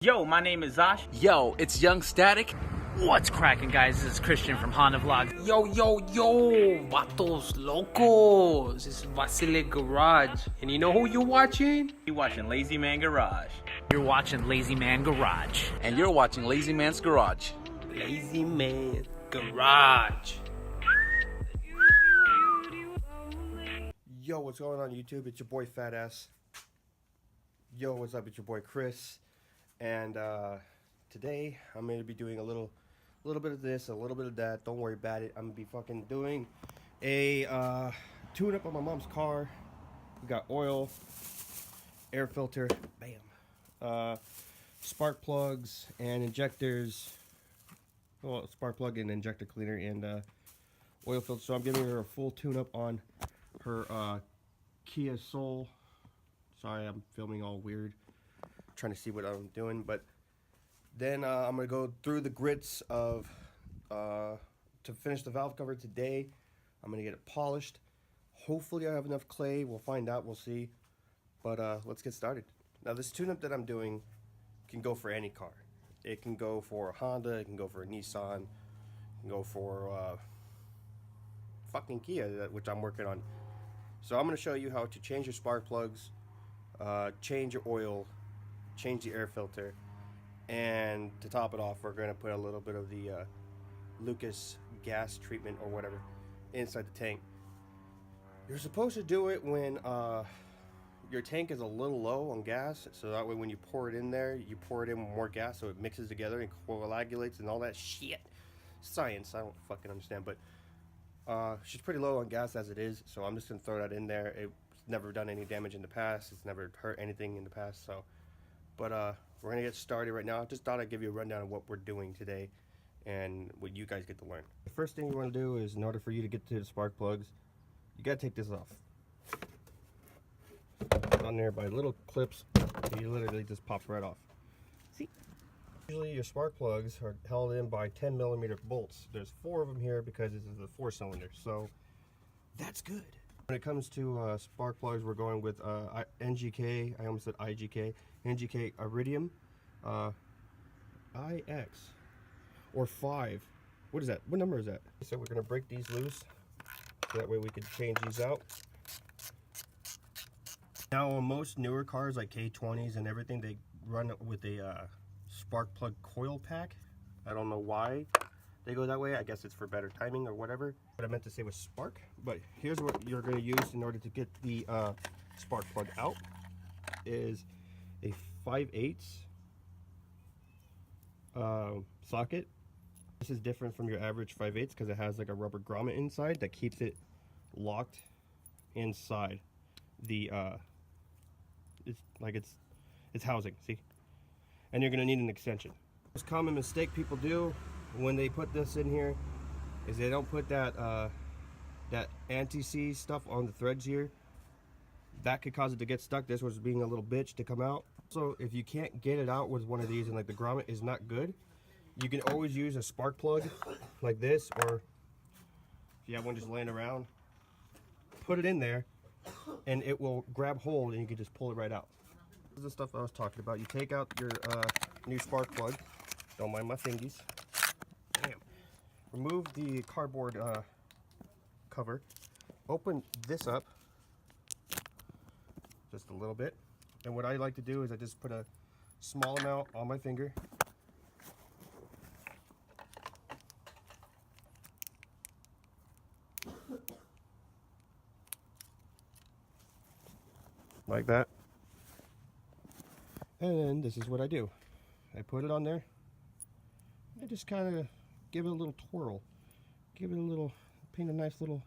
Yo, my name is Zosh. Yo, it's Young Static. What's cracking, guys? This is Christian from Honda Vlogs. Yo, vatos locos. It's Lazymangarage. And you know who you're watching? You're watching Lazymangarage. You're watching Lazymangarage. And you're watching Lazy Man's Garage. Lazymangarage. Yo, what's going on YouTube? It's your boy Fat Ass. Yo, what's up? It's your boy Chris. And today I'm going to be doing a little bit of this, a little bit of that. Don't worry about it. I'm going to be fucking doing a tune-up on my mom's car. We got oil, air filter, bam, spark plugs and injectors. Well, spark plug and injector cleaner and oil filter. So I'm giving her a full tune-up on her Kia Soul. Sorry, I'm filming all weird. Trying to see what I'm doing, but then I'm gonna go through the grits of to finish the valve cover today. I'm gonna get it polished. Hopefully I have enough clay. We'll find out, we'll see, but let's get started. Now this tune-up that I'm doing can go for any car. It can go for a Honda, it can go for a Nissan, it can go for fucking Kia, which I'm working on. So I'm gonna show you how to change your spark plugs, change your oil, change the air filter, and to top it off, we're going to put a little bit of the Lucas gas treatment or whatever inside the tank. You're supposed to do it when your tank is a little low on gas, so that way when you pour it in there, you pour it in with more gas so it mixes together and coagulates and all that shit. Science, I don't fucking understand, but she's pretty low on gas as it is, so I'm just going to throw that in there. It's never done any damage in the past, it's never hurt anything in the past, so. But we're going to get started right now. I just thought I'd give you a rundown of what we're doing today and what you guys get to learn. The first thing you want to do is, in order for you to get to the spark plugs, you got to take this off. On there by little clips, you literally just pops right off. See? Usually your spark plugs are held in by 10mm bolts. There's 4 of them here because this is a 4-cylinder, so that's good. When it comes to spark plugs, we're going with NGK, I almost said IGK, NGK Iridium IX, or 5. What is that? What number is that? So we're going to break these loose, so that way we can change these out. Now on most newer cars like K.20s and everything, they run with a spark plug coil pack. I don't know why they go that way. I guess it's for better timing or whatever. What I meant to say was spark, but here's what you're going to use in order to get the spark plug out is a 5/8 socket. This is different from your average 5/8 because it has like a rubber grommet inside that keeps it locked inside the it's housing, see? And you're going to need an extension. The most common mistake people do when they put this in here is they don't put that that anti-seize stuff on the threads here. That could cause it to get stuck. This was being a little bitch to come out. So if you can't get it out with one of these and like the grommet is not good, you can always use a spark plug like this, or if you have one just laying around, put it in there and it will grab hold and you can just pull it right out. This is the stuff I was talking about. You take out your new spark plug. Don't mind my fingies. Bam. Remove the cardboard cover. Open this up just a little bit. And what I like to do is I just put a small amount on my finger. Like that. And then this is what I do. I put it on there. I just kind of give it a little twirl. Give it a little, paint a nice little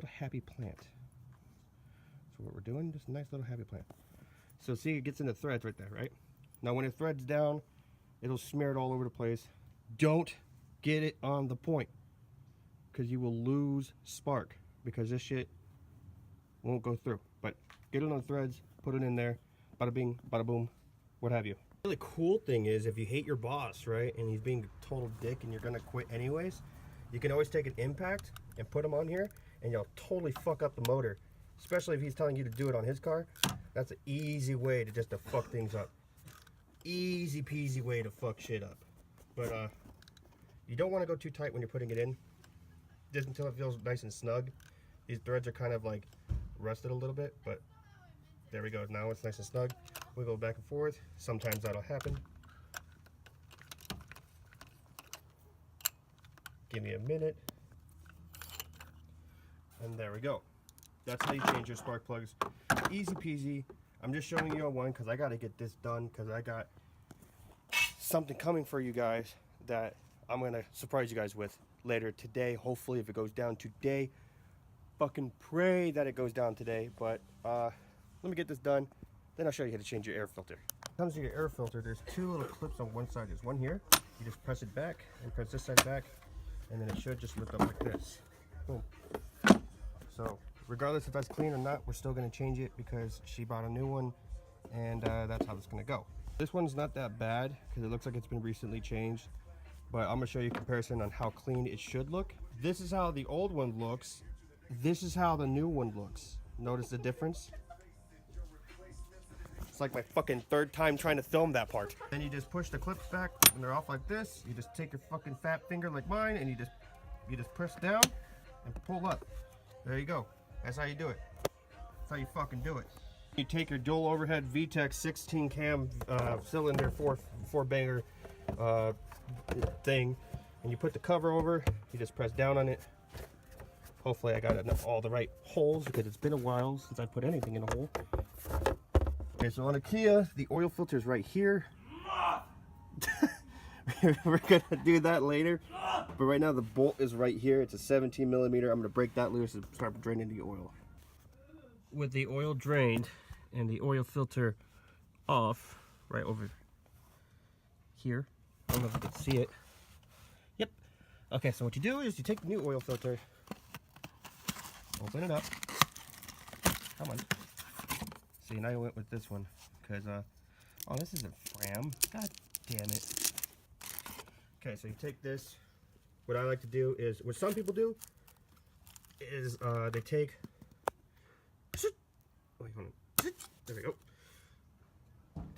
happy plant. That's what we're doing, just a nice little happy plant. So see, it gets in the threads right there, right? Now when it threads down, it'll smear it all over the place. Don't get it on the point, because you will lose spark, because this shit won't go through. But get it on the threads, put it in there, bada bing, bada boom, what have you. The really cool thing is, if you hate your boss, right, and he's being a total dick and you're gonna quit anyways, you can always take an impact and put him on here and you'll totally fuck up the motor. Especially if he's telling you to do it on his car. That's an easy way to just fuck things up. easy peasy way to fuck shit up. But you don't want to go too tight when you're putting it in. Just until it feels nice and snug. These threads are kind of like rusted a little bit, but there we go. Now it's nice and snug. Wiggle back and forth. Sometimes that'll happen. Give me a minute. And there we go. That's how you change your spark plugs. Easy peasy. I'm just showing you one because I got to get this done because I got something coming for you guys that I'm going to surprise you guys with later today. Hopefully, if it goes down today. Fucking pray that it goes down today. But let me get this done. Then I'll show you how to change your air filter. When it comes to your air filter, there's two little clips on one side. There's one here. You just press it back and press this side back. And then it should just lift up like this. Boom. So regardless if that's clean or not, we're still going to change it because she bought a new one, and that's how it's going to go. This one's not that bad because it looks like it's been recently changed, but I'm going to show you a comparison on how clean it should look. This is how the old one looks. This is how the new one looks. Notice the difference? It's like my fucking third time trying to film that part. Then you just push the clips back and they're off like this. You just take your fucking fat finger like mine and you just press down and pull up. There you go. That's how you do it. That's how you fucking do it. You take your dual overhead VTEC 16 cam cylinder four banger thing, and you put the cover over. You just press down on it. Hopefully I got all the right holes because it's been a while since I put anything in a hole. Okay, so on a Kia, the oil filter is right here. We're gonna do that later, but right now the bolt is right here. It's a 17 millimeter. I'm gonna break that loose and start draining the oil. With the oil drained and the oil filter off, right over here. I don't know if you can see it. Yep. Okay, so what you do is you take the new oil filter, open it up. Come on. See, now I went with this one because oh, this isn't Fram. God damn it. Okay, so you take this. What I like to do is, what some people do is they take. Wait, hold on. There we go.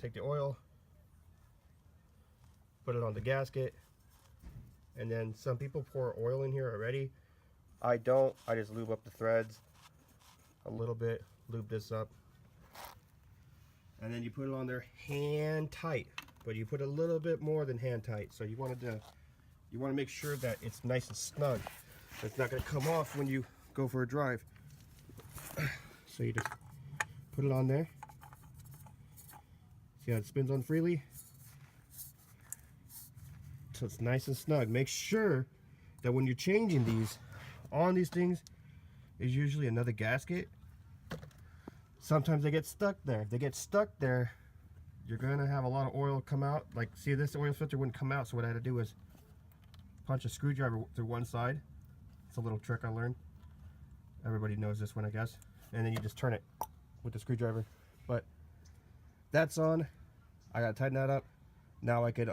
Take the oil, put it on the gasket, and then some people pour oil in here already. I don't. I just lube up the threads a little bit, lube this up, and then you put it on there hand tight. But you put a little bit more than hand tight. So you want to make sure that it's nice and snug. It's not going to come off when you go for a drive. So you just put it on there. See how it spins on freely? So it's nice and snug. Make sure that when you're changing these, on these things is usually another gasket. Sometimes they get stuck there. If they get stuck there, you're gonna have a lot of oil come out. Like, see, this oil filter wouldn't come out, so what I had to do was punch a screwdriver through one side. It's a little trick I learned. Everybody knows this one, I guess. And then you just turn it with the screwdriver. But that's on. I gotta tighten that up. Now I could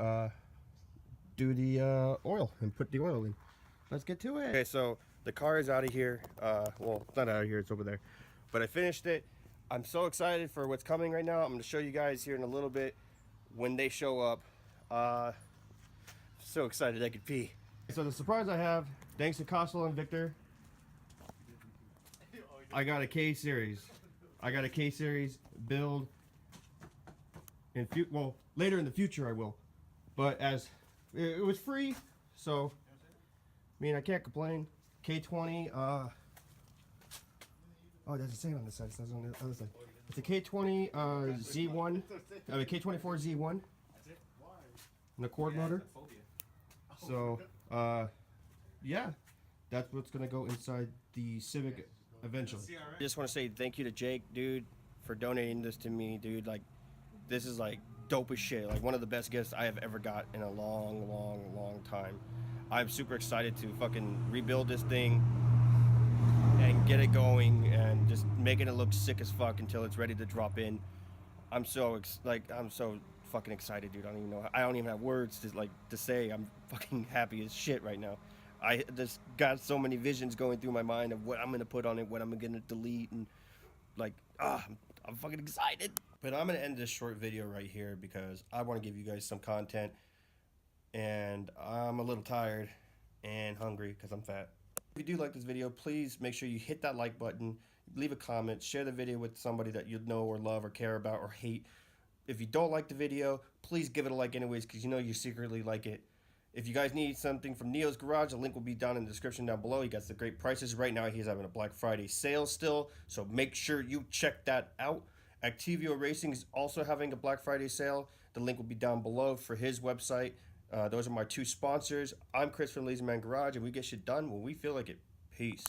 do the oil and put the oil in. Let's get to it. Okay, so the car is out of here. Well, it's not out of here, it's over there. But I finished it. I'm so excited for what's coming right now. I'm going to show you guys here in a little bit when they show up. So excited I could pee. So the surprise I have, thanks to Costel and Victor, I got a K.series. I got a K.series build. Well, later in the future I will. But as it was free, so I mean I can't complain. K20. Oh, it doesn't say it on this side. It says on the other side. It's a K20 Z1. I mean K24 Z1. An Accord motor. So, yeah, that's what's gonna go inside the Civic eventually. I just want to say thank you to Jake, dude, for donating this to me, dude. Like, this is like dope as shit. Like one of the best gifts I have ever got in a long time. I'm super excited to fucking rebuild this thing and get it going and just making it look sick as fuck until it's ready to drop in. I'm so fucking excited, dude. I don't even have words to say. I'm fucking happy as shit right now. I just got so many visions going through my mind of what I'm gonna put on it, what I'm gonna delete, and I'm fucking excited. But I'm going to end this short video right here because I want to give you guys some content. And I'm a little tired and hungry because I'm fat. If you do like this video, please make sure you hit that like button, leave a comment, share the video with somebody that you know or love or care about or hate. If you don't like the video, please give it a like anyways because you know you secretly like it. If you guys need something from Neo's Garage, the link will be down in the description down below. He got the great prices. Right now he's having a Black Friday sale still, so make sure you check that out. Activio Racing is also having a Black Friday sale. The link will be down below for his website. Those are my two sponsors. I'm Chris from Lazymangarage, and we get shit done when we feel like it. Peace.